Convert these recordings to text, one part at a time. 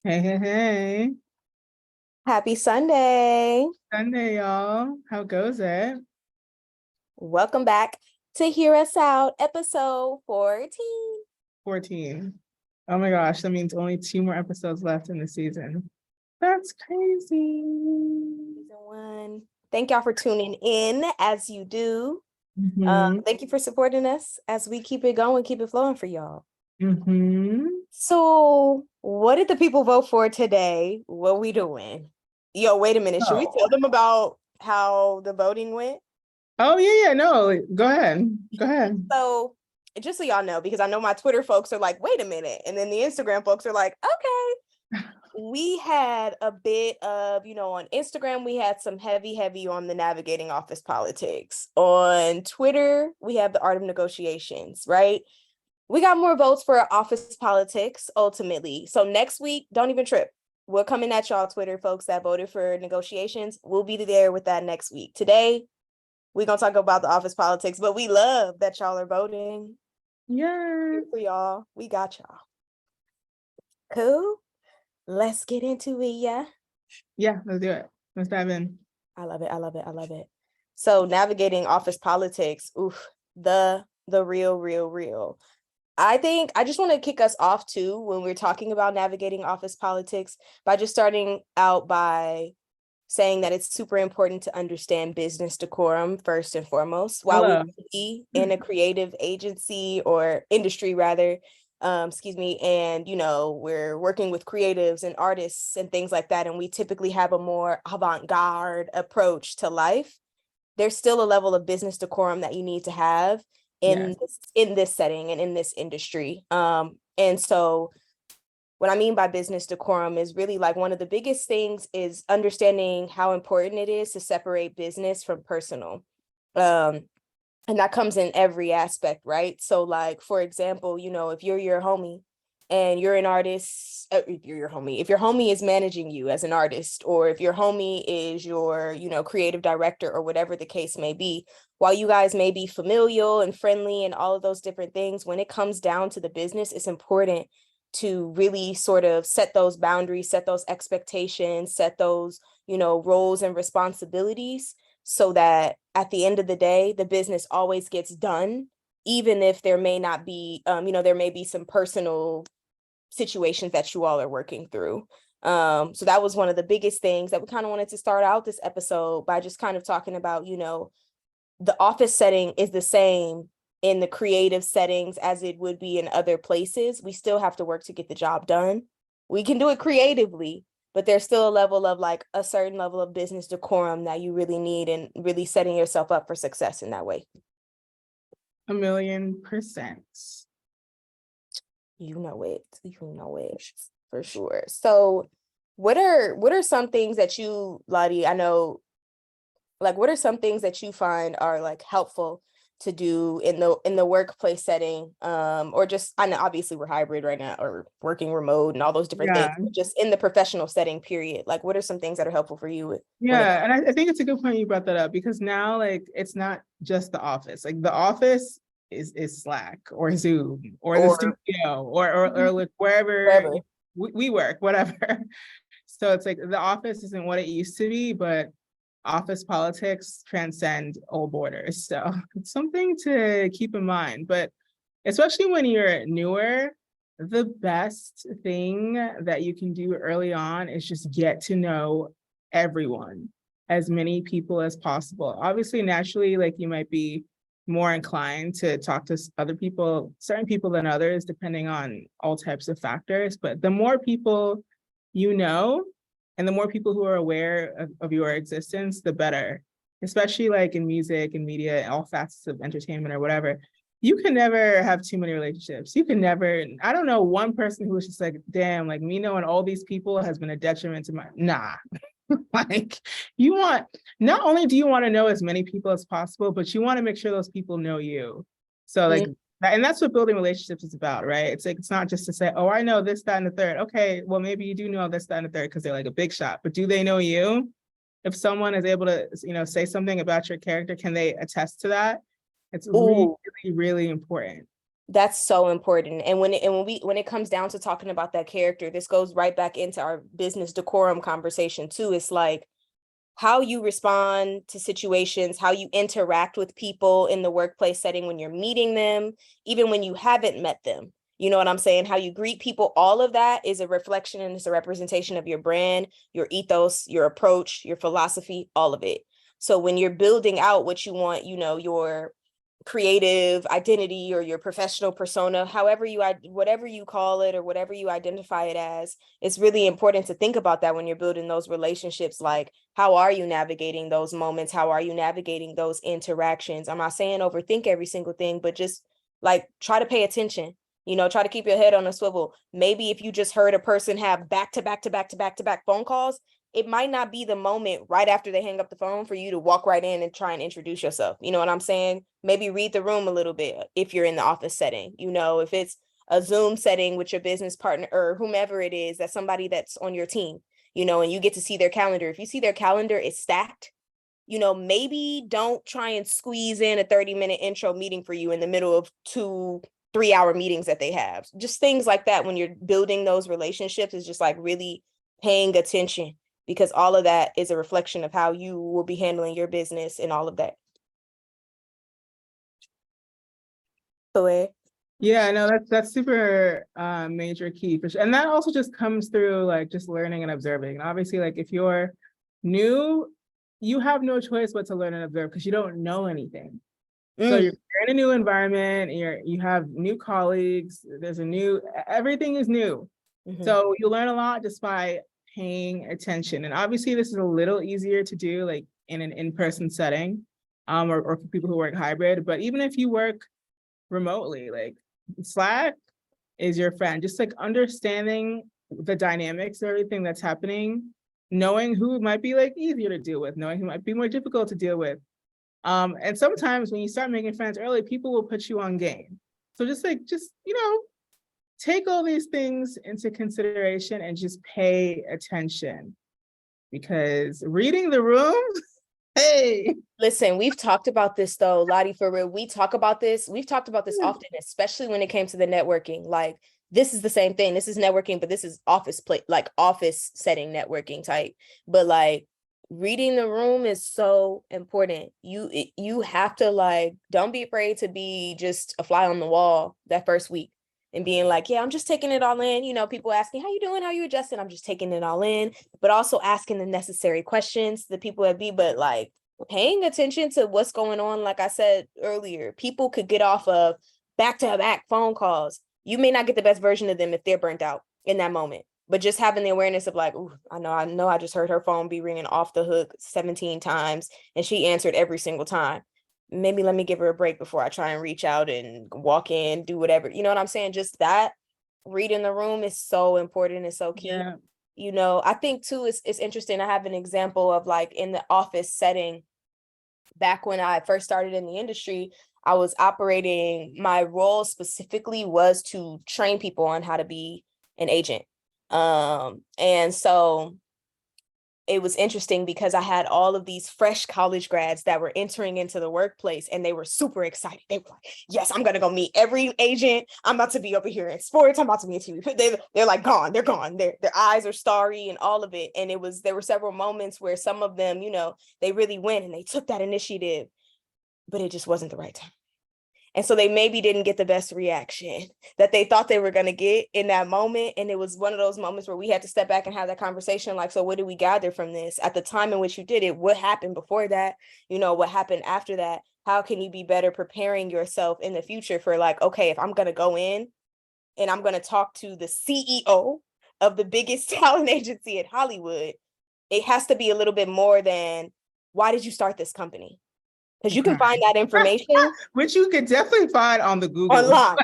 Hey, hey, hey. Happy Sunday. Sunday, y'all. How goes it? Welcome back to Hear Us Out, episode 14. 14. Oh my gosh, that means only two more episodes left in the season. That's crazy. Season 1. Thank y'all for tuning in as you do. Mm-hmm. Thank you for supporting us as we keep it going, keep it flowing for y'all. Mm-hmm. So, what did the people vote for today? What we doing? Yo, wait a minute. Should we Oh. tell them about how the voting went? Oh, yeah, no. Go ahead. Go ahead. So, just so y'all know, because I know my Twitter folks are like, wait a minute. And then the Instagram folks are like, okay. We had a bit of, on Instagram, we had some heavy on the navigating office politics. On Twitter, we have the art of negotiations, right? We got more votes for office politics ultimately. So next week, don't even trip. We're coming at y'all, Twitter folks that voted for negotiations. We'll be there with that next week. Today, we're going to talk about the office politics, but we love that y'all are voting. Yeah. For y'all. We got y'all. Cool. Let's get into it, yeah? Yeah, let's do it. Let's dive in. I love it. So navigating office politics, oof, the real. I think I just want to kick us off too when we're talking about navigating office politics by just starting out by saying that it's super important to understand business decorum first and foremost. While we Hello. be in a creative agency or industry rather, and we're working with creatives and artists and things like that, and we typically have a more avant-garde approach to life. There's still a level of business decorum that you need to have Yes. in this setting and in this industry. And so what I mean by business decorum is really like one of the biggest things is understanding how important it is to separate business from personal. And that comes in every aspect, right? So like, for example, if you're your homie and you're an artist, if your homie is managing you as an artist, or if your homie is your, creative director or whatever the case may be, while you guys may be familial and friendly and all of those different things, when it comes down to the business, it's important to really sort of set those boundaries, set those expectations, set those, roles and responsibilities so that at the end of the day, the business always gets done, even if there may not be, there may be some personal situations that you all are working through. So that was one of the biggest things that we kind of wanted to start out this episode by just kind of talking about, the office setting is the same in the creative settings as it would be in other places. We still have to work to get the job done. We can do it creatively, but there's still a level of like a certain level of business decorum that you really need and really setting yourself up for success in that way. 1,000,000%. You know it for sure. So what are some things that you, Lottie, I know, like what are some things that you find are like helpful to do in the workplace setting, or just, I know obviously we're hybrid right now or working remote and all those different things, but just in the professional setting period, like what are some things that are helpful for you Yeah, and I think it's a good point you brought that up because now like it's not just the office. Like the office is Slack or Zoom or the studio or like wherever we work, whatever. So it's like the office isn't what it used to be, but office politics transcend all borders. So it's something to keep in mind. But especially when you're newer, the best thing that you can do early on is just get to know everyone, as many people as possible. Obviously, naturally, like you might be more inclined to talk to other people, certain people than others, depending on all types of factors. But the more people you know, and the more people who are aware of your existence, the better. Especially like in music and media, all facets of entertainment or whatever. You can never have too many relationships. You can never, I don't know one person who was just like, damn, like me knowing all these people has been a detriment to my, nah. Like you want, not only do you want to know as many people as possible, but you want to make sure those people know you. So like, and that's what building relationships is about, right? It's like, it's not just to say, oh, I know this, that, and the third. Okay, well, maybe you do know this, that, and the third because they're like a big shot, but do they know you? If someone is able to, say something about your character, can they attest to that? It's really, really important. That's so important. And when it comes down to talking about that character, this goes right back into our business decorum conversation too. It's like how you respond to situations, how you interact with people in the workplace setting when you're meeting them, even when you haven't met them. You know what I'm saying? How you greet people, all of that is a reflection and it's a representation of your brand, your ethos, your approach, your philosophy, all of it. So when you're building out what you want, your creative identity or your professional persona, whatever you call it or whatever you identify it as, it's really important to think about that when you're building those relationships. Like, how are you navigating those moments? How are you navigating those interactions? I'm not saying overthink every single thing, but just like try to pay attention. Try to keep your head on a swivel. Maybe if you just heard a person have back to back to back to back to back phone calls, it might not be the moment right after they hang up the phone for you to walk right in and try and introduce yourself. You know what I'm saying? Maybe read the room a little bit if you're in the office setting. If it's a Zoom setting with your business partner or whomever it is, that's somebody that's on your team, and you get to see their calendar. If you see their calendar is stacked, maybe don't try and squeeze in a 30-minute intro meeting for you in the middle of 2-3 hour meetings that they have. Just things like that when you're building those relationships is just like really paying attention, because all of that is a reflection of how you will be handling your business and all of that. So, yeah, no, that's super major key for sure. And that also just comes through like just learning and observing. And obviously, like if you're new, you have no choice but to learn and observe because you don't know anything. So you're in a new environment, you have new colleagues, everything is new. So you learn a lot just by paying attention. And obviously this is a little easier to do like in an in-person setting, or for people who work hybrid. But even if you work remotely, like Slack is your friend. Just like understanding the dynamics of everything that's happening, knowing who might be like easier to deal with, knowing who might be more difficult to deal with. And sometimes when you start making friends early, people will put you on game. So just take all these things into consideration and just pay attention, because reading the room, hey. Listen, we've talked about this though, Lottie, for real. We've talked about this often, especially when it came to the networking. Like, this is the same thing. This is networking, but this is office setting networking type. But like, reading the room is so important. You have to like, don't be afraid to be just a fly on the wall that first week and being like, yeah, I'm just taking it all in. People asking, how you doing? How you adjusting? I'm just taking it all in, but also asking the necessary questions, the people that be, but like paying attention to what's going on. Like I said earlier, people could get off of back-to-back phone calls. You may not get the best version of them if they're burnt out in that moment. But just having the awareness of like, ooh, I know I just heard her phone be ringing off the hook 17 times and she answered every single time. Maybe let me give her a break before I try and reach out and walk in, do whatever. You know what I'm saying? Just that reading the room is so important and so key. Yeah. I think too, it's interesting. I have an example of like in the office setting. Back when I first started in the industry, I was operating, my role specifically was to train people on how to be an agent. And so it was interesting because I had all of these fresh college grads that were entering into the workplace and they were super excited. They were like, yes, I'm going to go meet every agent. I'm about to be over here in sports. I'm about to be in TV. They're like gone. They're gone. Their eyes are starry and all of it. And there were several moments where some of them, they really went and they took that initiative, but it just wasn't the right time. And so they maybe didn't get the best reaction that they thought they were going to get in that moment. And it was one of those moments where we had to step back and have that conversation. Like, so what do we gather from this at the time in which you did it? What happened before that? What happened after that? How can you be better preparing yourself in the future for like, okay, if I'm going to go in and I'm going to talk to the CEO of the biggest talent agency in Hollywood, it has to be a little bit more than, why did you start this company? Because you can find that information. Which you could definitely find on the Google. Online.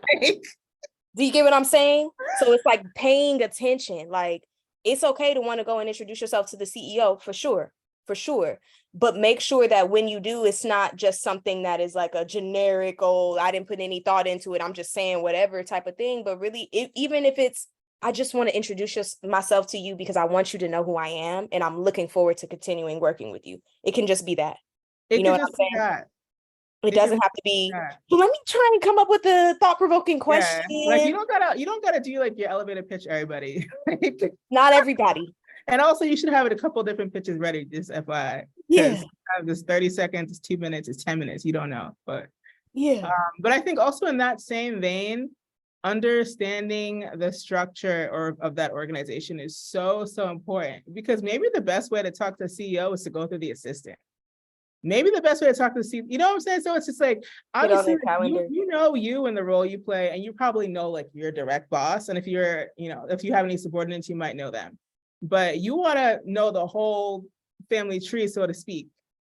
Do you get what I'm saying? So it's like paying attention. Like, it's okay to want to go and introduce yourself to the CEO for sure. But make sure that when you do, it's not just something that is like a generic, oh, I didn't put any thought into it, I'm just saying whatever type of thing. But really, even if it's, I just want to introduce myself to you because I want you to know who I am and I'm looking forward to continuing working with you. It can just be that. It can just be that. It doesn't have to be, yeah. well, let me try and come up with a thought-provoking question. Yeah, like you don't gotta do like your elevator pitch, everybody. Not everybody. And also you should have it a couple different pitches ready, just FYI. Yeah. This 30 seconds, it's 2 minutes, it's 10 minutes, you don't know. Yeah. But I think also in that same vein, understanding the structure of that organization is so important, because maybe the best way to talk to the CEO is to go through the assistant. Maybe the best way to talk to the CEO, you know what I'm saying? So it's just like, obviously, you know you and the role you play, and you probably know like your direct boss. And if you're, if you have any subordinates, you might know them. But you want to know the whole family tree, so to speak.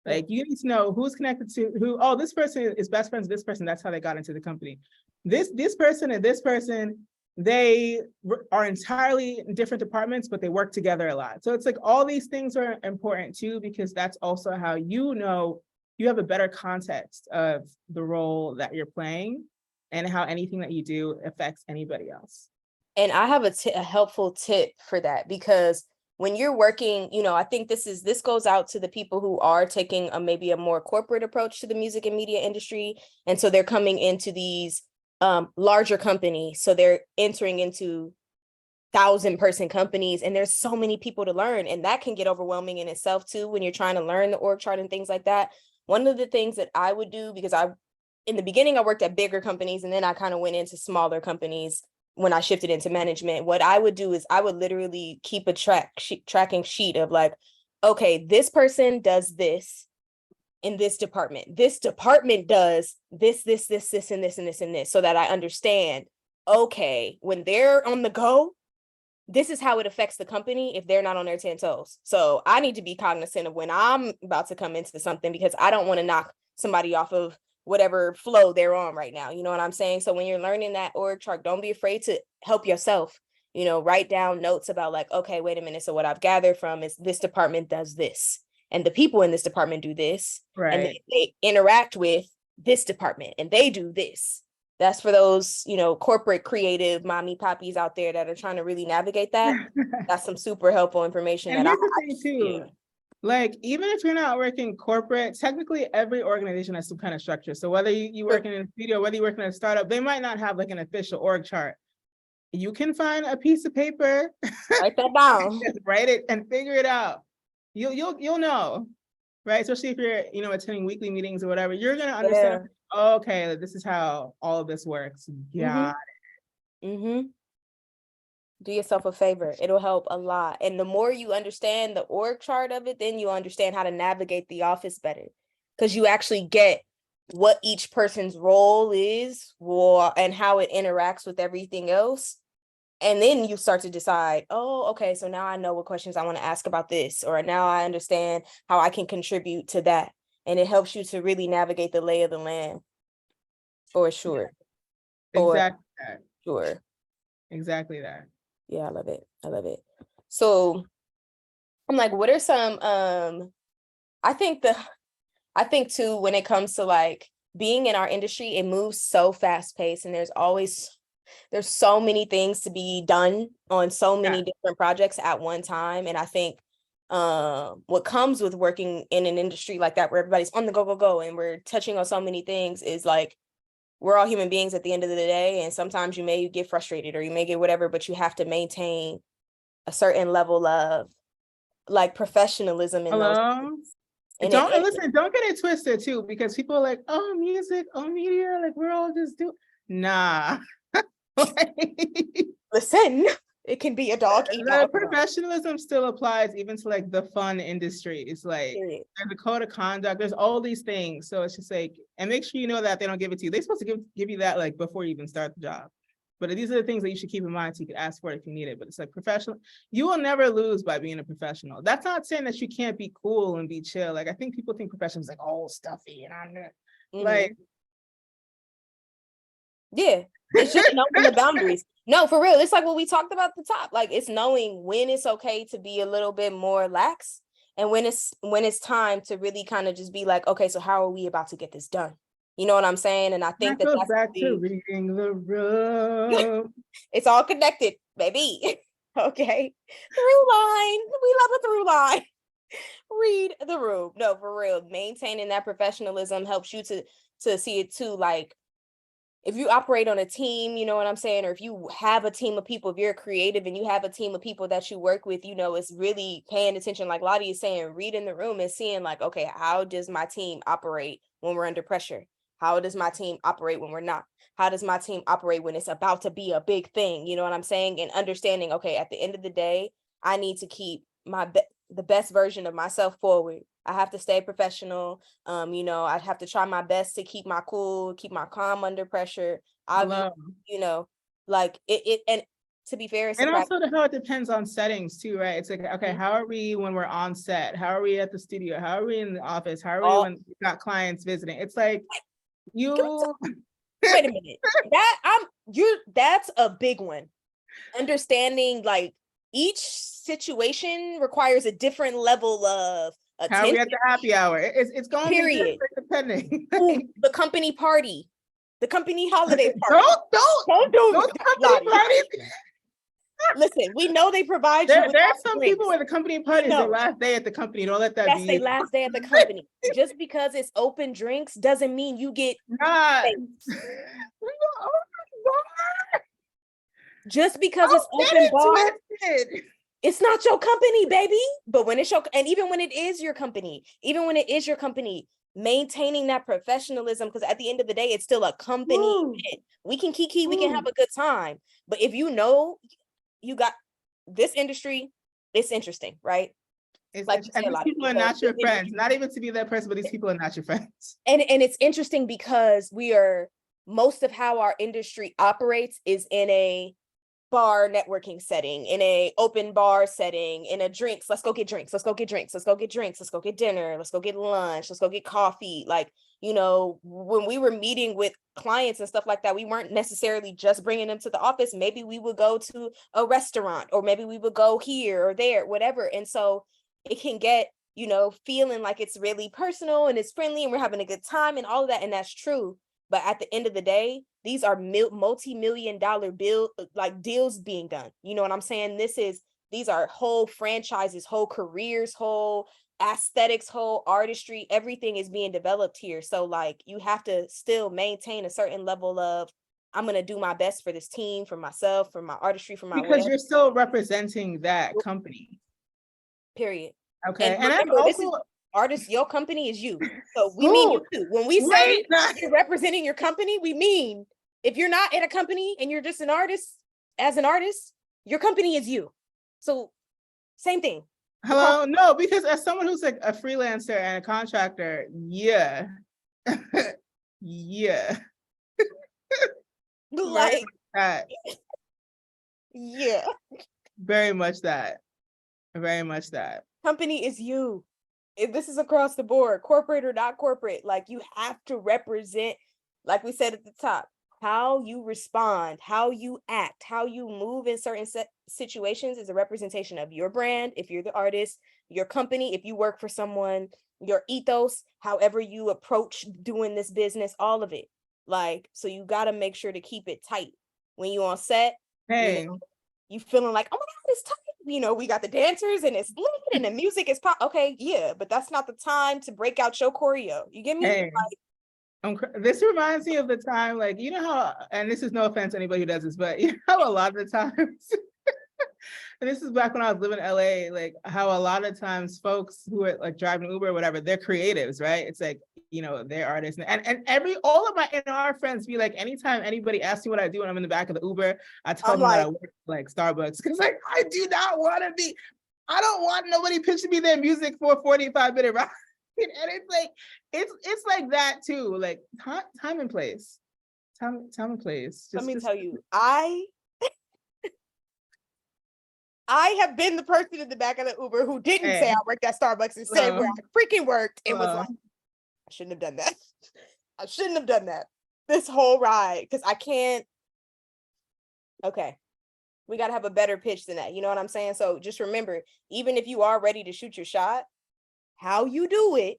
Like you need to know who's connected to who. Oh, this person is best friends with this person. That's how they got into the company. This person and this person, they are entirely in different departments, but they work together a lot. So it's like all these things are important too, because that's also how you have a better context of the role that you're playing and how anything that you do affects anybody else. And I have a helpful tip for that, because when you're working, I think this goes out to the people who are taking maybe a more corporate approach to the music and media industry. And so they're coming into these larger companies. So they're entering into 1,000-person companies, and there's so many people to learn. And that can get overwhelming in itself too, when you're trying to learn the org chart and things like that. One of the things that I would do, because in the beginning, I worked at bigger companies, and then I kind of went into smaller companies when I shifted into management. What I would do is I would literally keep a tracking sheet of like, okay, this person does this in this department. This department does this, and this, and this, so that I understand, okay, when they're on the go, this is how it affects the company if they're not on their 10 toes. So I need to be cognizant of when I'm about to come into something, because I don't want to knock somebody off of whatever flow they're on right now. You know what I'm saying? So when you're learning that org chart, don't be afraid to help yourself, write down notes about like, okay, wait a minute. So what I've gathered from is this department does this, and the people in this department do this, right, and they interact with this department and they do this. That's for those, corporate creative mommy poppies out there that are trying to really navigate that. That's some super helpful information. And here's the thing too. Like, even if you're not working corporate, technically every organization has some kind of structure. So whether you work in a studio, whether you work in a startup, they might not have like an official org chart. You can find a piece of paper, write that down, just write it and figure it out. You'll know, right? Especially if you're, attending weekly meetings or whatever, you're gonna understand. Oh, okay, this is how all of this works. Yeah. Do yourself a favor. It'll help a lot. And the more you understand the org chart of it, then you understand how to navigate the office better, because you actually get what each person's role is and how it interacts with everything else. And then you start to decide, oh, okay, so now I know what questions I want to ask about this, or now I understand how I can contribute to that. And it helps you to really navigate the lay of the land, for sure. Exactly. Sure. Exactly that. Yeah, I love it. So I'm like, what are some, I think too, when it comes to like being in our industry, it moves so fast paced, and there's so many things to be done on so many different projects at one time. And I think what comes with working in an industry like that, where everybody's on the go, and we're touching on so many things, is like, we're all human beings at the end of the day. And sometimes you may get frustrated or you may get whatever, but you have to maintain a certain level of like professionalism in those things. And don't get it twisted too, because people are like, oh, music, oh, media, like we're all just nah. Listen, it can be a dog eat dog. Professionalism still applies even to like the fun industry. It's like there's a code of conduct, there's all these things. So it's just like, and make sure you know that they don't give it to you. They're supposed to give you that like before you even start the job. But these are the things that you should keep in mind, so you can ask for it if you need it. But it's like professional, you will never lose by being a professional. That's not saying that you can't be cool and be chill. Like I think people think professionals like all stuffy and I'm like, yeah, it's just knowing the boundaries. No, for real. It's like what we talked about at the top. Like, it's knowing when it's okay to be a little bit more lax, and when it's time to really kind of just be like, okay, so how are we about to get this done? You know what I'm saying? And I think that goes back to reading the room. It's all connected, baby. Okay. Through line. We love a through line. Read the room. No, for real. Maintaining that professionalism helps you to see it too. Like, if you operate on a team, you know what I'm saying? Or if you have a team of people, if you're creative and you have a team of people that you work with, you know, it's really paying attention. Like Lottie is saying, reading the room and seeing like, okay, how does my team operate when we're under pressure? How does my team operate when we're not? How does my team operate when it's about to be a big thing? You know what I'm saying? And understanding, okay, at the end of the day, I need to keep the best version of myself forward. I have to stay professional. You know, I have to try my best to keep my cool, keep my calm under pressure. Hello. You know, like it and to be fair, it's And also how it depends on settings too, right? It's like, okay, Mhm. how are we when we're on set? How are we at the studio? How are we in the office? How are we All when we've got clients visiting? It's like Can we you wait a minute. That's a big one. Understanding like each situation requires a different level of how are we attention, at the happy hour? It's going to be period. different depending. Ooh, the company party, the company holiday party. Don't do those it, company Lottie. parties. Listen, we know they provide you There with are all the some drinks. people where the company party is their know. last day at the company. Don't let that That's be their last day at the company. Just because it's open drinks doesn't mean you get not. thanks. Just because it's Don't get open it bar, twisted. it's not your company, baby. But when it's your, and even when it is your company, maintaining that professionalism, because at the end of the day, it's still a company event. We can kiki, we can have a good time. But if you know you got this industry, it's interesting, right? Like you And say, these Lottie, people are because not your this friends. industry, Not even to be that person, but these people are not your friends. and it's interesting because most of how our industry operates is in a bar networking setting, in a open bar setting, in a drinks. Let's go get drinks. Let's go get drinks. Let's go get drinks. Let's go get dinner. Let's go get lunch. Let's go get coffee. Like, you know, when we were meeting with clients and stuff like that, we weren't necessarily just bringing them to the office. Maybe we would go to a restaurant, or maybe we would go here or there, whatever. And so it can get, you know, feeling like it's really personal and it's friendly and we're having a good time and all of that. And that's true. But at the end of the day, these are multi-million-dollar deals being done. You know what I'm saying? These are whole franchises, whole careers, whole aesthetics, whole artistry. Everything is being developed here. So like you have to still maintain a certain level of, I'm going to do my best for this team, for myself, for my artistry, for my Because whatever. you're still representing that company. Period. Okay. And remember, this is artist, your company is you. So we mean you too. When we say you're representing your company, we mean if you're not in a company and you're just an artist, as an artist, your company is you. So same thing. Hello? No, because as someone who's like a freelancer and a contractor, yeah. Yeah. Like that. Yeah. Very much that. Very much that. Company is you. This is across the board, corporate or not corporate. Like you have to represent, like we said at the top, how you respond, how you act, how you move in certain situations is a representation of your brand. If you're the artist, your company, if you work for someone, your ethos, however you approach doing this business, all of it. Like, so you got to make sure to keep it tight when you on set. Hey. You know, you feeling like, oh my God, it's tight. You know, we got the dancers and it's lit and the music is pop. Okay, yeah, but that's not the time to break out your choreo. You get me? Hey. This reminds me of the time, like, you know how, and this is no offense to anybody who does this, but you know, a lot of the times, and this is back when I was living in LA, like how a lot of times folks who are like driving Uber or whatever, they're creatives, right? It's like, you know, they're artists. And all of my NR friends be like, anytime anybody asks me what I do when I'm in the back of the Uber, I tell them that I work like Starbucks. Cause like, I don't want nobody pitching me their music for a 45-minute ride. And it's like, it's like that too. Like time and place. Time and place. Let me tell you, I have been the person in the back of the Uber who didn't say I worked at Starbucks and said where I freaking worked and was like, I shouldn't have done that. I shouldn't have done that this whole ride because I can't. Okay. We got to have a better pitch than that. You know what I'm saying? So just remember, even if you are ready to shoot your shot, how you do it,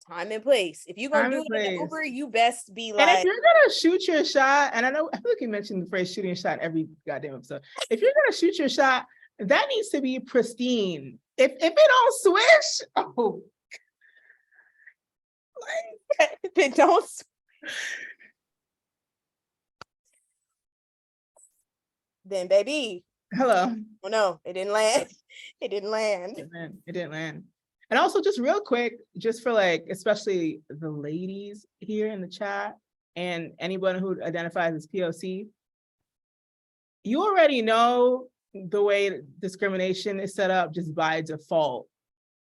time and place. If you're going to do it in the Uber, you best be like. And if you're going to shoot your shot, and I feel like you mentioned the phrase shooting a shot every goddamn episode. If you're going to shoot your shot, that needs to be pristine. If it don't swish, Then don't. Then baby. Hello. Oh no, it didn't land. It didn't land. It didn't land. And also just real quick, just for like, especially the ladies here in the chat and anyone who identifies as POC, you already know the way discrimination is set up just by default.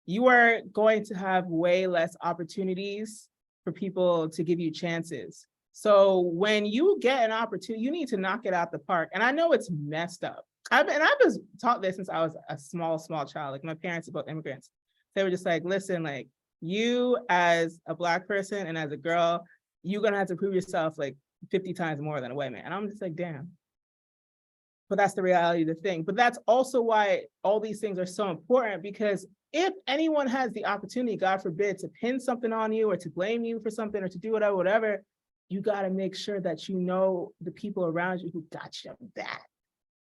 You are going to have way less opportunities for people to give you chances. So when you get an opportunity, you need to knock it out the park. And I know it's messed up. I've been taught this since I was a small child. Like my parents are both immigrants. They were just like, listen, like you as a Black person and as a girl, you're gonna have to prove yourself like 50 times more than a white man. And I'm just like, damn. But that's the reality of the thing. But that's also why all these things are so important, because if anyone has the opportunity, God forbid, to pin something on you or to blame you for something or to do whatever, you gotta make sure that you know the people around you who got your back.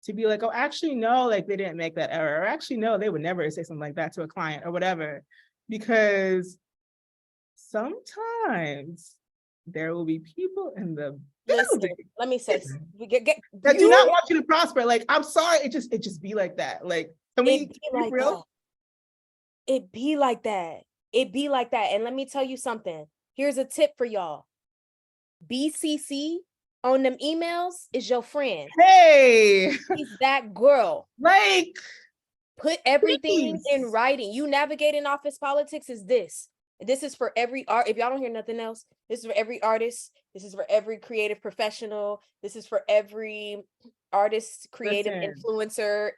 To be like, oh, actually, no, like they didn't make that error. Or actually, no, they would never say something like that to a client or whatever. Because sometimes there will be people in the building. Let me say, that do not want you to prosper. Like, I'm sorry, it just be like that. Like, can we be real? It be like that. It be like that. And let me tell you something. Here's a tip for y'all. BCC on them emails is your friend. Hey, he's that girl. Like, put everything in writing. You navigating office politics is this. This is for every art. If y'all don't hear nothing else, this is for every artist. This is for every creative professional. This is for every artist, creative influencer,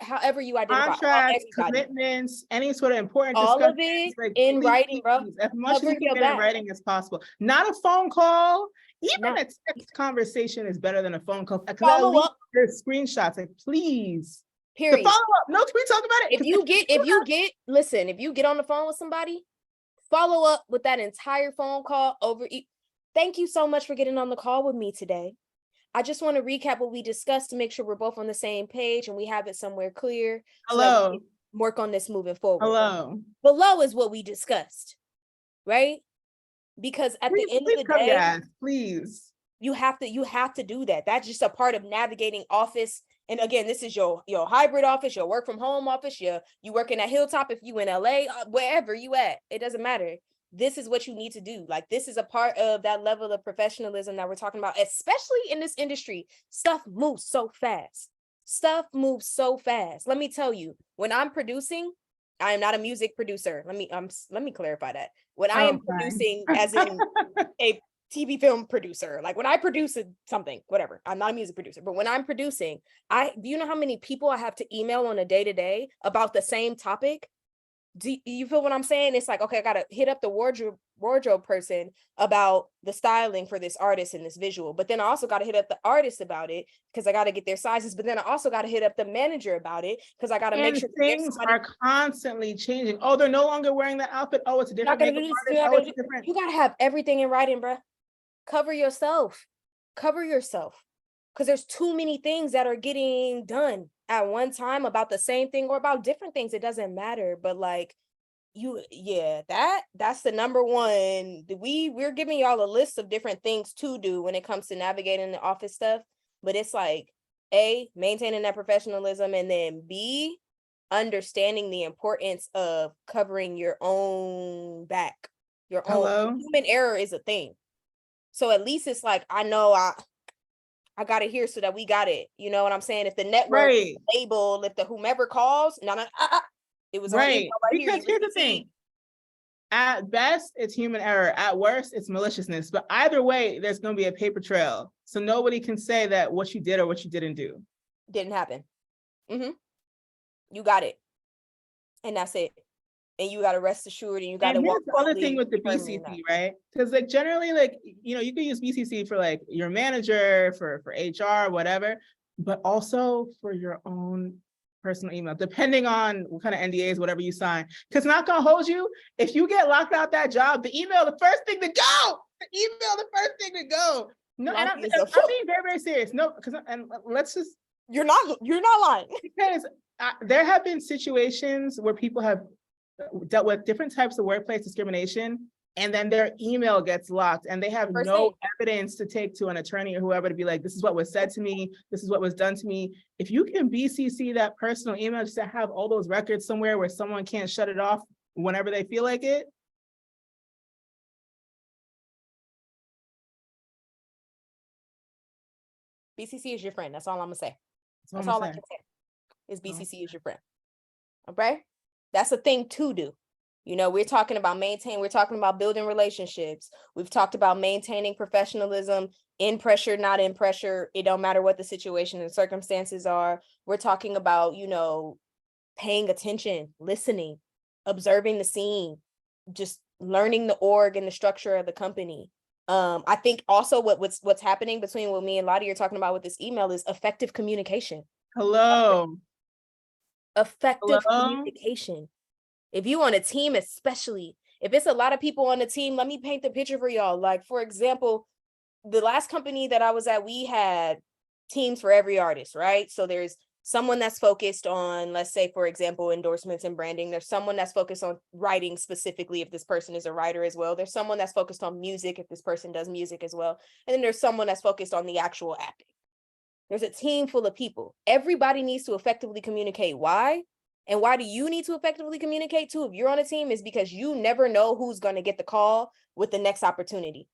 however you identify. Contracts, commitments, any sort of important all of it like, in writing, bro. As much as you can get in writing as possible. Not a phone call. Even a text conversation is better than a phone call. Follow up. There's screenshots. Like, please. Period. The follow up. No, can we talk about it? If you get on the phone with somebody, follow up with that entire phone call over. Thank you so much for getting on the call with me today. I just want to recap what we discussed to make sure we're both on the same page and we have it somewhere clear. Hello. So we can work on this moving forward. Hello. Below is what we discussed, right? Because at the end of the day, please, you have to do that. That's just a part of navigating office. And again, this is your hybrid office, your work from home office, you working at Hilltop if you in LA, wherever you at, it doesn't matter. This is what you need to do. Like, this is a part of that level of professionalism that we're talking about, especially in this industry. Stuff moves so fast. Let me tell you, when I'm producing, I am not a music producer. Let me clarify that. When I am producing, as in a TV film producer, like when I produce something, whatever, I'm not a music producer, but when I'm producing, do you know how many people I have to email on a day-to-day about the same topic? Do you feel what I'm saying? It's like, okay, I gotta hit up the wardrobe person about the styling for this artist and this visual, but then I also gotta hit up the artist about it because I gotta get their sizes, but then I also gotta hit up the manager about it because I gotta make sure things are constantly changing. Oh, they're no longer wearing that outfit. Oh, it's a different makeup artist. You gotta have everything in writing, bruh. Cover yourself, because there's too many things that are getting done at one time about the same thing or about different things. It doesn't matter, but like that's the number one. We're giving y'all a list of different things to do when it comes to navigating the office stuff, but it's like A, maintaining that professionalism, and then B, understanding the importance of covering your own back. Own human error is a thing. So at least it's like, I know I got it here so that we got it. You know what I'm saying? If the network label, if the whomever calls, it was right. Because here's the thing. At best, it's human error. At worst, it's maliciousness. But either way, there's going to be a paper trail. So nobody can say that what you did or what you didn't do didn't happen. You got it. And that's it. And you got to rest assured, and you got to walk. The other thing with the BCC, right? Because like generally, like, you know, you can use BCC for like your manager, for HR, whatever, but also for your own personal email, depending on what kind of NDAs, whatever you sign. Because not gonna hold you, if you get locked out that job, the email, the first thing to go. No, and I'm being very, very serious. No, because let's just. You're not lying. Because there have been situations where people have dealt with different types of workplace discrimination and then their email gets locked and they have First no thing. evidence to take to an attorney or whoever to be like, this is what was said to me, this is what was done to me. If you can BCC that personal email just to have all those records somewhere where someone can't shut it off whenever they feel like it. BCC is your friend. That's all I'm gonna say. That's That's all all I I'm can saying. say is BCC is your friend. Okay? That's a thing to do. You know, we're talking about we're talking about building relationships. We've talked about maintaining professionalism in pressure, not in pressure. It don't matter what the situation and circumstances are. We're talking about, you know, paying attention, listening, observing the scene, just learning the org and the structure of the company. I think also what's happening between what me and Lottie are talking about with this email is effective communication. Hello. Effective Hello? communication. If you on a team, especially if it's a lot of people on the team, let me paint the picture for y'all. Like, for example, the last company that I was at, we had teams for every artist, right? So there's someone that's focused on, let's say, for example, endorsements and branding. There's someone that's focused on writing specifically if this person is a writer as well. There's someone that's focused on music if this person does music as well. And then there's someone that's focused on the actual acting. There's a team full of people. Everybody needs to effectively communicate. Why? And why do you need to effectively communicate too? If you're on a team, is because you never know who's going to get the call with the next opportunity.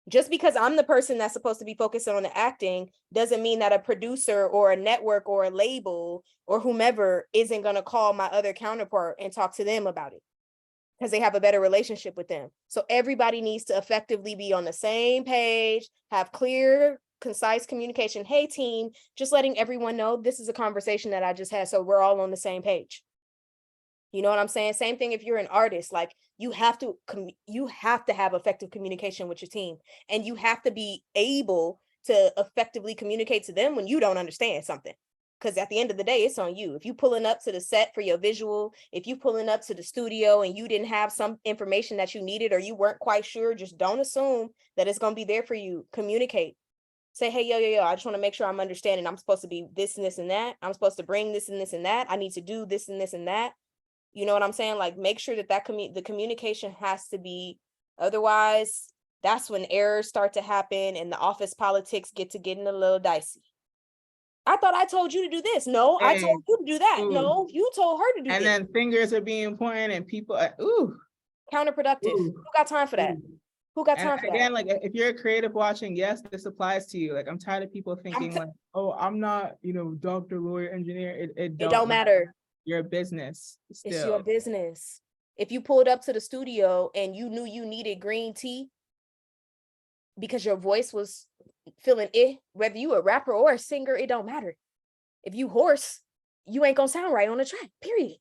Just because I'm the person that's supposed to be focused on the acting doesn't mean that a producer or a network or a label or whomever isn't going to call my other counterpart and talk to them about it because they have a better relationship with them. So everybody needs to effectively be on the same page, have clear, concise communication. Hey team, just letting everyone know this is a conversation that I just had, so we're all on the same page. You know what I'm saying? Same thing if you're an artist, like you have to have effective communication with your team, and you have to be able to effectively communicate to them when you don't understand something. Because at the end of the day, it's on you. If you pulling up to the set for your visual, if you pulling up to the studio and you didn't have some information that you needed or you weren't quite sure, just don't assume that it's going to be there for you. Communicate. Say, hey, yo, I just want to make sure I'm understanding. I'm supposed to be this and this and that. I'm supposed to bring this and this and that. I need to do this and this and that. You know what I'm saying? Like, make sure that the communication has to be, otherwise that's when errors start to happen and the office politics getting a little dicey. I thought I told you to do this. No, I told you to do that. Ooh. No, you told her to do And this. then fingers are being pointed and people are, ooh. Counterproductive. Ooh. Who got time for that? Ooh. Who got And time for again, that? like if you're a creative watching, yes, this applies to you. Like I'm tired of people thinking like, oh, I'm not, doctor, lawyer, engineer. It don't matter. You're a business still. It's your business. If you pulled up to the studio and you knew you needed green tea because your voice was feeling whether you a rapper or a singer, it don't matter. If you hoarse, you ain't gonna sound right on the track, period.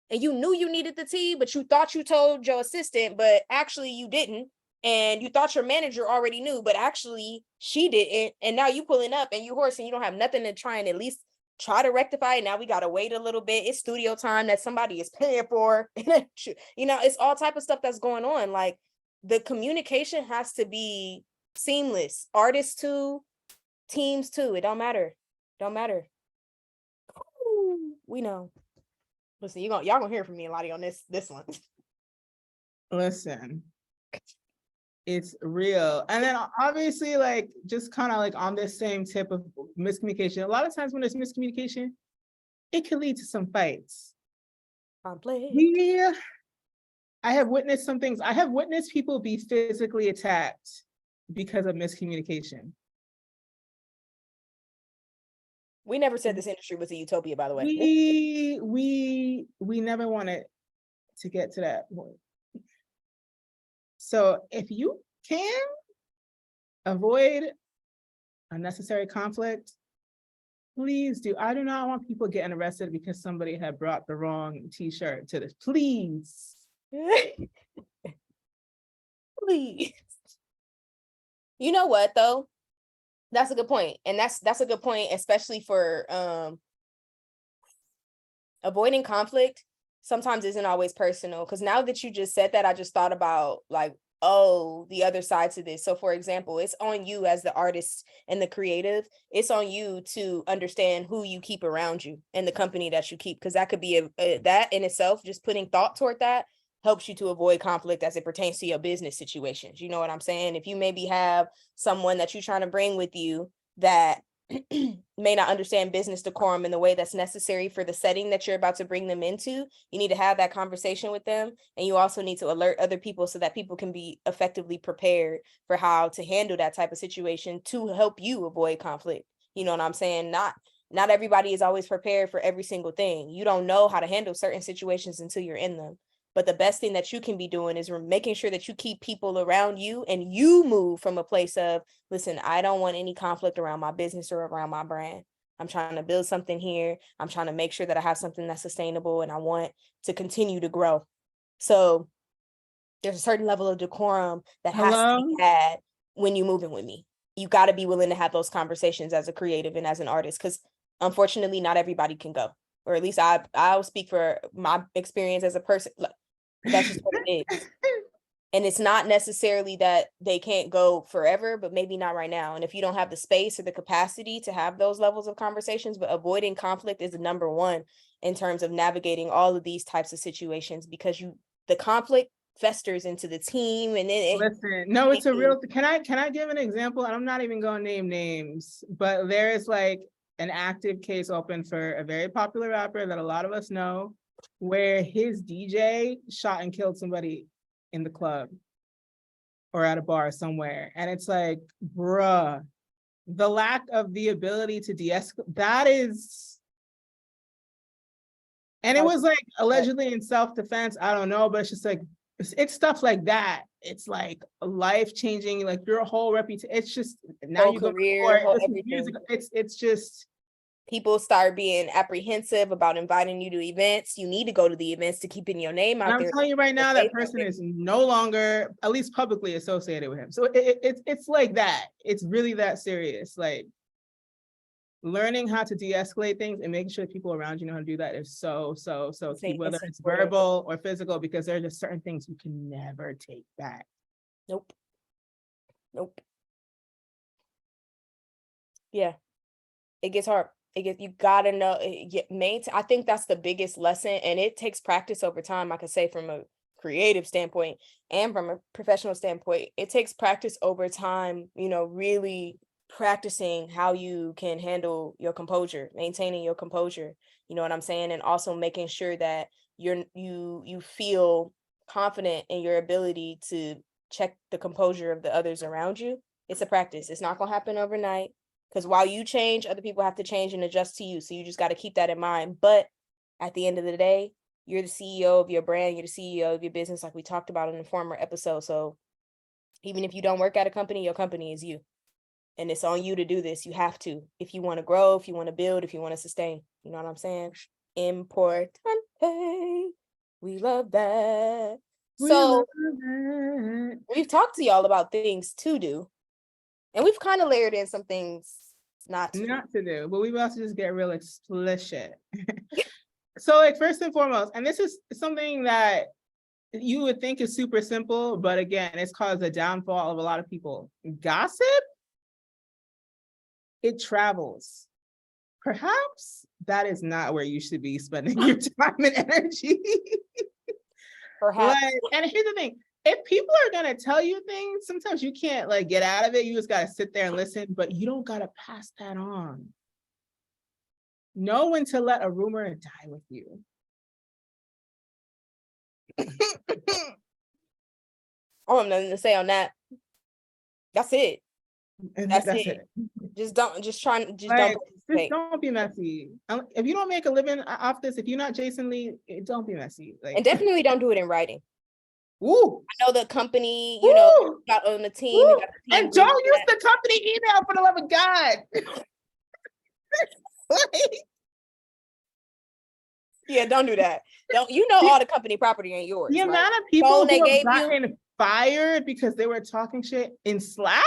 And you knew you needed the tea, but you thought you told your assistant, but actually you didn't. And you thought your manager already knew, but actually she didn't. And now you pulling up and you hoarse and you don't have nothing to try and at least try to rectify it. Now we gotta wait a little bit. It's studio time that somebody is paying for. It's all type of stuff that's going on. Like the communication has to be seamless. Artists too, teams too. It don't matter. Don't matter. Ooh, we know. Listen, y'all gonna hear from me, Lottie, on this one. Listen, it's real. And then obviously, like, just kind of like on this same tip of miscommunication, a lot of times when there's miscommunication, it can lead to some fights. Yeah, I have witnessed some things. I have witnessed people be physically attacked because of miscommunication. We never said this industry was a utopia, by the way. We never wanted to get to that point. So if you can avoid unnecessary conflict, please do. I do not want people getting arrested because somebody had brought the wrong t-shirt to this. Please. Please. You know what though? That's a good point. And that's a good point, especially for avoiding conflict sometimes isn't always personal. Because now that you just said that, I just thought about like, oh, the other side to this. So for example, it's on you as the artist and the creative. It's on you to understand who you keep around you and the company that you keep. Because that could be that in itself, just putting thought toward that helps you to avoid conflict as it pertains to your business situations. You know what I'm saying? If you maybe have someone that you're trying to bring with you that may not understand business decorum in the way that's necessary for the setting that you're about to bring them into, you need to have that conversation with them. And you also need to alert other people so that people can be effectively prepared for how to handle that type of situation to help you avoid conflict. You know what I'm saying? Not everybody is always prepared for every single thing. You don't know how to handle certain situations until you're in them. But the best thing that you can be doing is making sure that you keep people around you and you move from a place of, listen, I don't want any conflict around my business or around my brand. I'm trying to build something here. I'm trying to make sure that I have something that's sustainable and I want to continue to grow. So there's a certain level of decorum that has to be had when you're moving with me. You got to be willing to have those conversations as a creative and as an artist, because unfortunately, not everybody can go. Or at least I'll speak for my experience as a person. That's just what it is. And it's not necessarily that they can't go forever, but maybe not right now. And if you don't have the space or the capacity to have those levels of conversations, but avoiding conflict is the number one in terms of navigating all of these types of situations, because the conflict festers into the team. And then listen, no, it's a real, can I give an example? And I'm not even going to name names, but there is like an active case open for a very popular rapper that a lot of us know, where his DJ shot and killed somebody in the club or at a bar somewhere. And it's like, bruh, the lack of the ability to de-escalate, that is, and it was like allegedly in self-defense, I don't know, but it's just like, it's stuff like that. It's like life-changing, like your whole reputation. It's just, now you go to court, it's just, people start being apprehensive about inviting you to events. You need to go to the events to keep your name out there. I'm telling you right now, that person is no longer, at least publicly, associated with him. So it's like that. It's really that serious. Like, learning how to de-escalate things and making sure people around you know how to do that is so key, whether it's verbal or physical, because there are just certain things you can never take back. Nope. Yeah, it gets hard. You gotta know, I think that's the biggest lesson, and it takes practice over time. I could say from a creative standpoint and from a professional standpoint, it takes practice over time, really practicing how you can handle your composure, maintaining your composure, you know what I'm saying? And also making sure that you feel confident in your ability to check the composure of the others around you. It's a practice. It's not gonna happen overnight, because while you change, other people have to change and adjust to you. So you just got to keep that in mind. But at the end of the day, you're the CEO of your brand, you're the CEO of your business, like we talked about in the former episode. So even if you don't work at a company, your company is you. And it's on you to do this. You have to, if you want to grow, if you want to build, if you want to sustain. You know what I'm saying? Importante. We love that. So we've talked to y'all about things to do. And we've kind of layered in some things not to do, but we've also just get real explicit. So like, first and foremost, and this is something that you would think is super simple, but again, it's caused the downfall of a lot of people. Gossip, it travels. Perhaps that is not where you should be spending your time and energy. Perhaps. And here's the thing, if people are gonna tell you things, sometimes you can't like get out of it. You just gotta sit there and listen, but you don't gotta pass that on. Know when to let a rumor die with you. I have nothing to say on that. That's it. That's it. Don't be messy. If you don't make a living off this, if you're not Jason Lee, don't be messy. And definitely don't do it in writing. Ooh. I know the company, got on the team. And don't use the company email, for the love of God. Yeah, don't do that. All the company property ain't yours. The amount of people who have gotten fired because they were talking shit in Slack.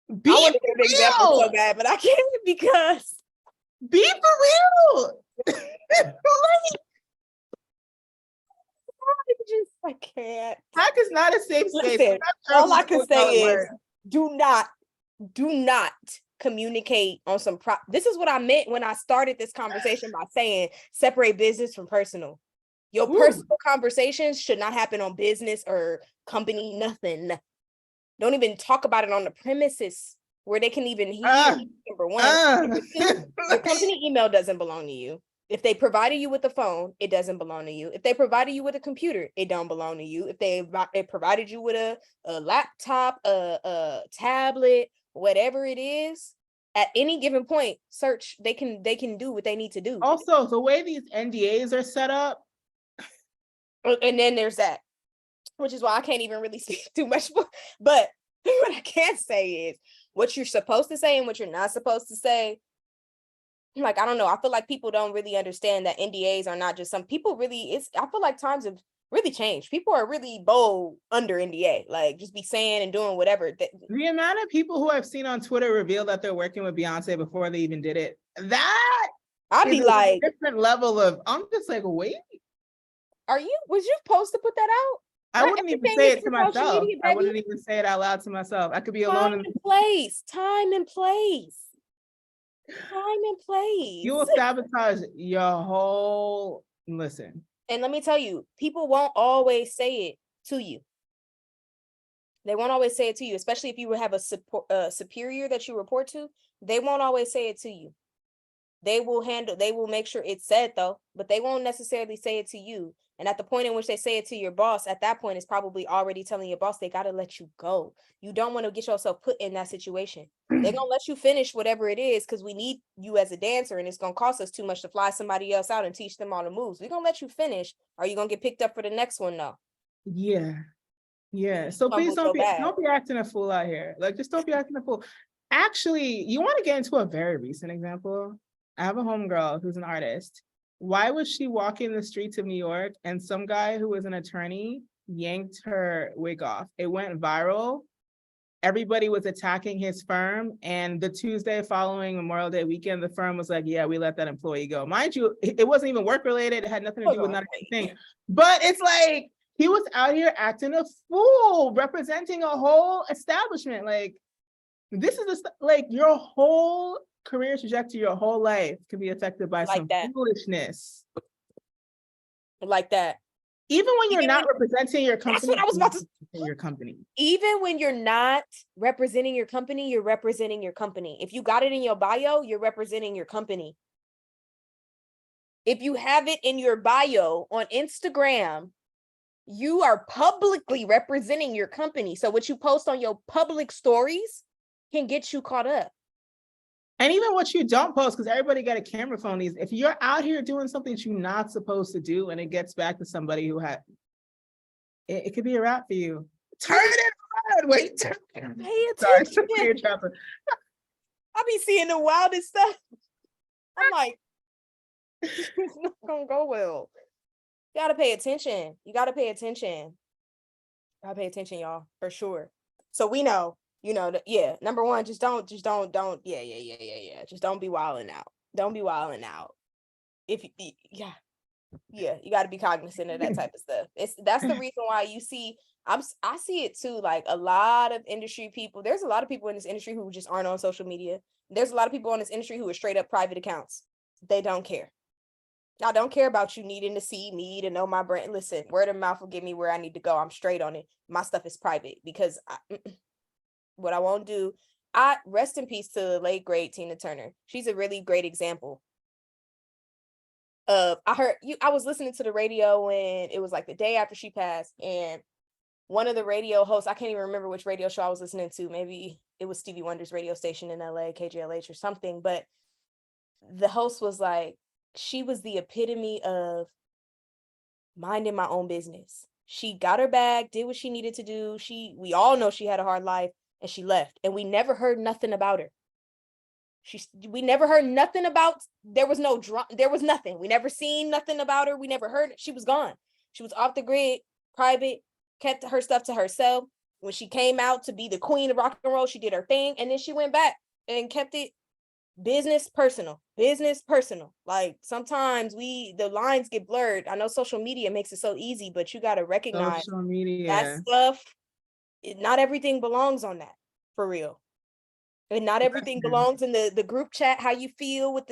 I want to give an example so bad, but I can't, because be for real. I can't. Slack is not a safe space. Listen, all I can say is do not communicate on some this is what I meant when I started this conversation by saying separate business from personal. Your Ooh. personal conversations should not happen on business or company, nothing. Don't even talk about it on the premises where they can even hear. Number one. Number two, your company email doesn't belong to you. If they provided you with a phone, it doesn't belong to you. If they provided you with a computer, it don't belong to you. If they provided you with a laptop, a tablet, whatever it is, at any given point, search, they can do what they need to do. Also, the way these NDAs are set up. And then there's that, which is why I can't even really speak too much more. But what I can say is what you're supposed to say and what you're not supposed to say. Like, I don't know. I feel like people don't really understand that NDAs are not just some people really, I feel like times have really changed. People are really bold under NDA, like just be saying and doing whatever. The amount of people who I've seen on Twitter reveal that they're working with Beyonce before they even did it, that I'd be like, different level of, I'm just like, wait. Was you supposed to put that out? I wouldn't even say it to myself. I wouldn't even say it out loud to myself. I could be alone. Time and place. You will sabotage your whole, listen. And let me tell you, people won't always say it to you. They won't always say it to you, especially if you have a superior that you report to. They won't always say it to you. They will make sure it's said though, but they won't necessarily say it to you. And at the point in which they say it to your boss, at that point, it's probably already telling your boss they got to let you go. You don't want to get yourself put in that situation. They're going to let you finish whatever it is because we need you as a dancer and it's going to cost us too much to fly somebody else out and teach them all the moves. We're going to let you finish. Or are you going to get picked up for the next one though? Yeah. Yeah. So please don't be acting a fool out here. Like, just don't be acting a fool. Actually, you want to get into a very recent example? I have a homegirl who's an artist. Why was she walking the streets of New York and some guy who was an attorney yanked her wig off? It went viral. Everybody was attacking his firm. And the Tuesday following Memorial Day weekend, the firm was like, yeah, we let that employee go. Mind you, it wasn't even work related. It had nothing to do with not anything. But it's like, he was out here acting a fool, representing a whole establishment. Like, this is like your whole career trajectory, your whole life can be affected by some foolishness. Like that. Even when you're not representing your company. That's what I was about to say. Your company. Even when you're not representing your company, you're representing your company. If you got it in your bio, you're representing your company. If you have it in your bio on Instagram, you are publicly representing your company. So what you post on your public stories can get you caught up. And even what you don't post, because everybody got a camera phone these, if you're out here doing something that you're not supposed to do and it gets back to somebody who had, it could be a wrap for you. Turn it around. Wait, turn it. Pay attention. I be seeing the wildest stuff. I'm like, it's not gonna go well. You gotta pay attention. You gotta pay attention. Gotta pay attention, y'all, for sure. So we know. You know, yeah. Number one, just don't. Yeah. Just don't be wilding out. Don't be wilding out. You got to be cognizant of that type of stuff. That's the reason why you see. I see it too. Like a lot of industry people. There's a lot of people in this industry who just aren't on social media. There's a lot of people in this industry who are straight up private accounts. They don't care. I don't care about you needing to see me to know my brand. Listen, word of mouth will get me where I need to go. I'm straight on it. My stuff is private because what I won't do. I rest in peace to the late great Tina Turner. She's a really great example of, I was listening to the radio when it was like the day after she passed, and one of the radio hosts, I can't even remember which radio show I was listening to. Maybe it was Stevie Wonder's radio station in LA, KJLH or something, but the host was like, she was the epitome of minding my own business. She got her bag, did what she needed to do. We all know she had a hard life. And she left, and we never heard nothing about her. We never heard nothing about. There was no drama. There was nothing. We never seen nothing about her. We never heard. She was gone. She was off the grid, private, kept her stuff to herself. When she came out to be the queen of rock and roll, she did her thing, and then she went back and kept it business, personal. Like sometimes the lines get blurred. I know social media makes it so easy, but you got to recognize social media. That stuff. Not everything belongs on that, for real. And not everything belongs in the group chat, how you feel with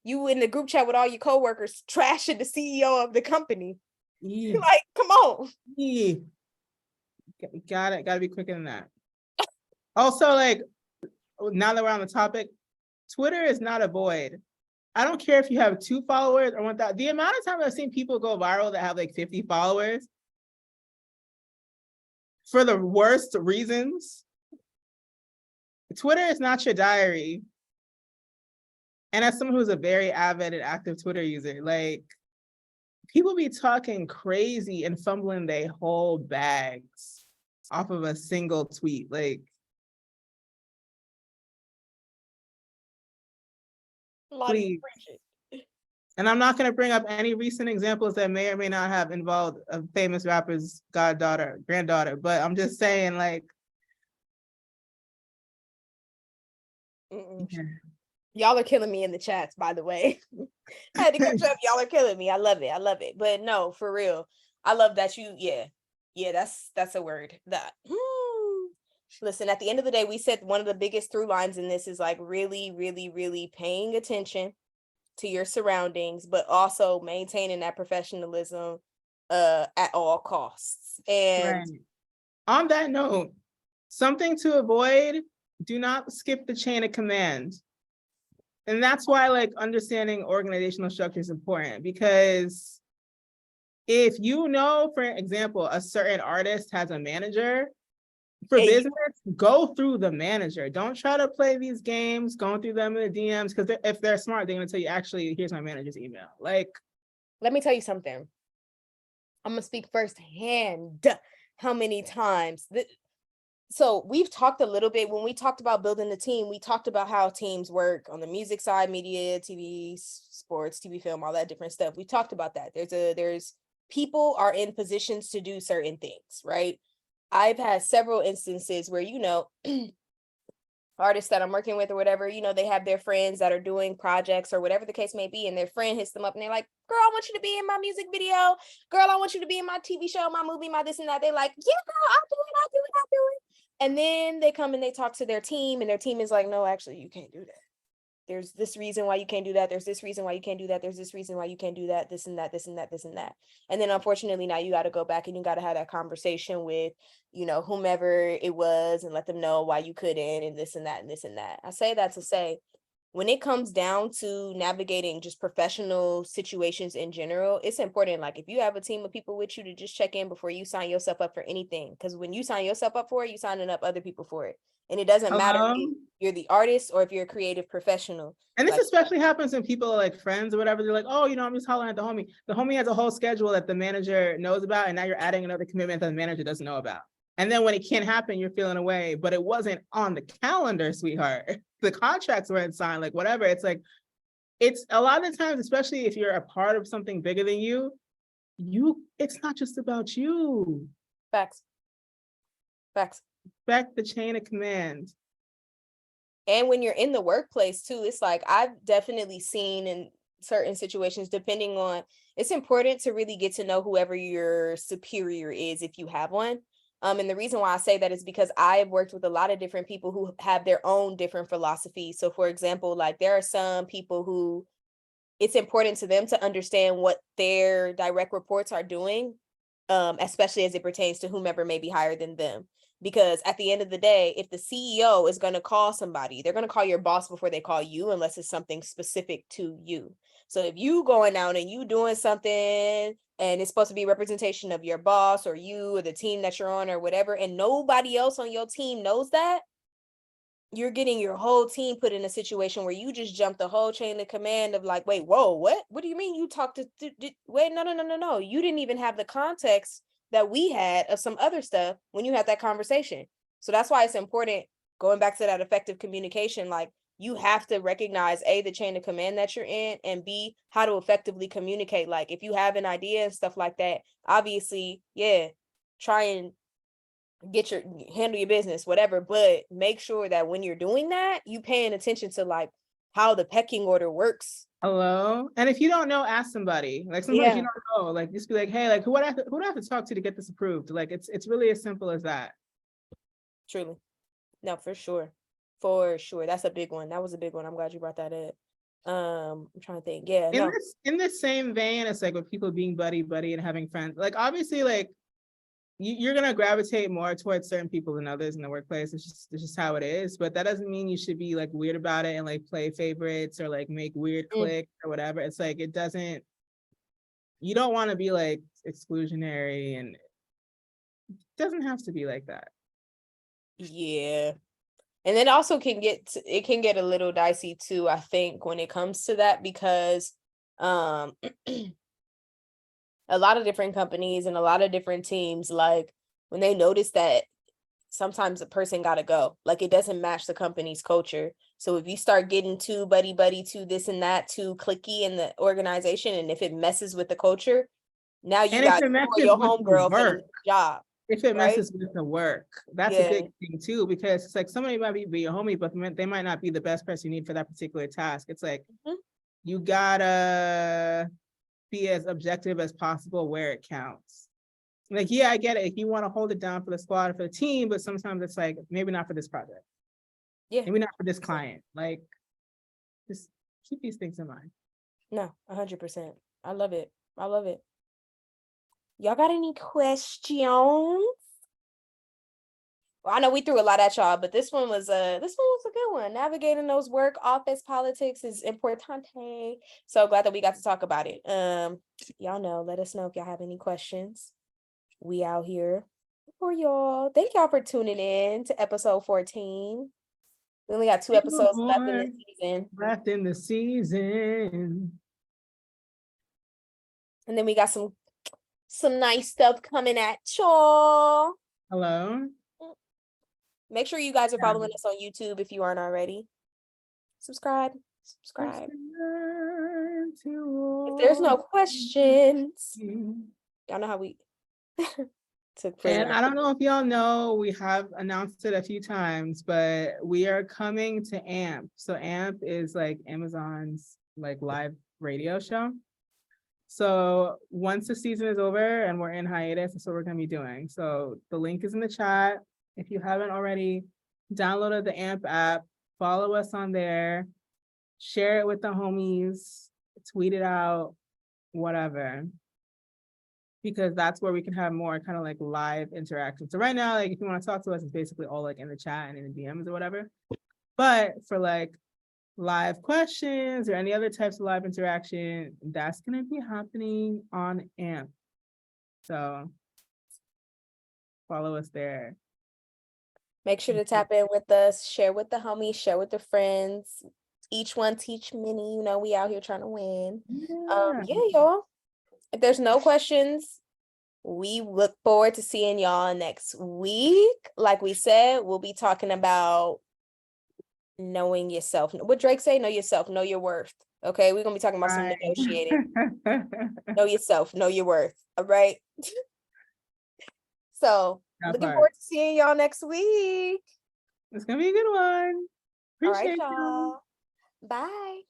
you in the group chat with all your coworkers trashing the CEO of the company. Like, come on. Gotta be quicker than that. Also, like, now that we're on the topic, Twitter is not a void. I don't care if you have 2 followers or 1,000. The amount of times I've seen people go viral that have like 50 followers for the worst reasons. Twitter is not your diary. And as someone who's a very avid and active Twitter user, like, people be talking crazy and fumbling their whole bags off of a single tweet. Like, please. And I'm not going to bring up any recent examples that may or may not have involved a famous rapper's granddaughter, but I'm just saying, like, yeah. Y'all are killing me in the chats, by the way. I had to catch up. Y'all are killing me. I love it. I love it. But no, for real. I love that you, yeah, that's a word. That listen, at the end of the day, we said one of the biggest through lines in this is like really, really, really paying attention to your surroundings, but also maintaining that professionalism at all costs. And right. On that note, something to avoid, do not skip the chain of command. And that's why, like, understanding organizational structure is important, because if you know, for example, a certain artist has a manager, for business, go through the manager. Don't try to play these games going through them in the DMs, because if they're smart, they're going to tell you, actually, here's my manager's email. Like, let me tell you something. I'm going to speak firsthand how many times. So we've talked a little bit, when we talked about building the team, we talked about how teams work on the music side, media, TV, sports, TV, film, all that different stuff. We talked about that. There's people are in positions to do certain things, right? I've had several instances where, you know, artists that I'm working with or whatever, you know, they have their friends that are doing projects or whatever the case may be, and their friend hits them up and they're like, girl, I want you to be in my music video. Girl, I want you to be in my TV show, my movie, my this and that. They're like, yeah, girl, I'll do it. And then they come and they talk to their team, and their team is like, no, actually, you can't do that. There's this reason why you can't do that. There's this reason why you can't do that. There's this reason why you can't do that. This and that, this and that, this and that. And then unfortunately, now you got to go back and you got to have that conversation with, you know, whomever it was, and let them know why you couldn't, and this and that, and this and that. I say that to say, when it comes down to navigating just professional situations in general, it's important. Like, if you have a team of people with you, to just check in before you sign yourself up for anything. Because when you sign yourself up for it, you're signing up other people for it. And it doesn't matter if you're the artist or if you're a creative professional. And this especially happens when people are like friends or whatever. They're like, oh, you know, I'm just hollering at the homie. The homie has a whole schedule that the manager knows about, and now you're adding another commitment that the manager doesn't know about. And then when it can't happen, you're feeling away, but it wasn't on the calendar, sweetheart. The contracts weren't signed, like whatever. It's like, it's a lot of the times, especially if you're a part of something bigger than you, it's not just about you. Facts. Back the chain of command. And when you're in the workplace too, it's like, I've definitely seen in certain situations, depending on, it's important to really get to know whoever your superior is, if you have one. And the reason why I say that is because I have worked with a lot of different people who have their own different philosophies. So for example, like, there are some people who it's important to them to understand what their direct reports are doing, especially as it pertains to whomever may be higher than them. Because at the end of the day, if the CEO is going to call somebody, they're going to call your boss before they call you, unless it's something specific to you. So if you going out and you doing something and it's supposed to be representation of your boss or you or the team that you're on or whatever, and nobody else on your team knows that, you're getting your whole team put in a situation where you just jumped the whole chain of command of like, wait, whoa, what do you mean you talked to, wait, no. You didn't even have the context that we had of some other stuff when you had that conversation. So that's why it's important, going back to that effective communication, like, you have to recognize A, the chain of command that you're in, and B, how to effectively communicate. Like, if you have an idea and stuff like that, obviously, yeah, try and handle your business, whatever, but make sure that when you're doing that, you paying attention to like how the pecking order works. Hello. And if you don't know, ask somebody. Like, sometimes you don't know, like, just be like, hey, like, who do I have to talk to get this approved? Like, it's really as simple as that. Truly. No, for sure. That's a big one. That was a big one. I'm glad you brought that up. I'm trying to think. Yeah, no. In the same vein, it's like with people being buddy and having friends. Like obviously, like you're gonna gravitate more towards certain people than others in the workplace. It's just how it is. But that doesn't mean you should be like weird about it and like play favorites or like make weird cliques or whatever. It's like it doesn't. You don't want to be like exclusionary, and it doesn't have to be like that. Yeah. And it also can get a little dicey too, I think, when it comes to that, because a lot of different companies and a lot of different teams, like when they notice that sometimes a person gotta go, like it doesn't match the company's culture. So if you start getting too buddy too this and that, too cliquey in the organization, and if it messes with the culture, now you got your homegirl for the job. If it messes with the work, that's a good thing too, because it's like somebody might be your homie, but they might not be the best person you need for that particular task. It's like you gotta be as objective as possible where it counts. Like, yeah, I get it. If you want to hold it down for the squad or for the team, but sometimes it's like maybe not for this project. Yeah, maybe not for this client. Like, just keep these things in mind. No, 100%. I love it. I love it. Y'all got any questions? Well, I know we threw a lot at y'all, but this one was a good one. Navigating those work office politics is importante. So glad that we got to talk about it. Y'all know, let us know if y'all have any questions. We out here for y'all. Thank y'all for tuning in to episode 14. We only got 2 episodes left in the season. And then we got some nice stuff coming at y'all. Hello. Make sure you guys are following us on YouTube if you aren't already. Subscribe. If there's no questions, y'all know how we and I don't know if y'all know, we have announced it a few times, but we are coming to AMP. So AMP is like Amazon's like live radio show. So once the season is over and we're in hiatus, that's what we're going to be doing. So the link is in the chat. If you haven't already downloaded the AMP app, follow us on there, share it with the homies, tweet it out, whatever. Because that's where we can have more kind of like live interaction. So right now, like if you want to talk to us, it's basically all like in the chat and in the DMs or whatever. But for like live questions or any other types of live interaction, that's going to be happening on AMP. So follow us there. Make sure to tap in with us, share with the homies, share with the friends. Each one teach many, you know, we out here trying to win. Yeah, y'all. If there's no questions, we look forward to seeing y'all next week. Like we said, we'll be talking about knowing yourself. What Drake say? Know yourself, know your worth. Okay, we're gonna be talking about some negotiating. Know yourself, know your worth. All right. So looking forward to seeing y'all next week. It's gonna be a good one. Appreciate y'all. Bye.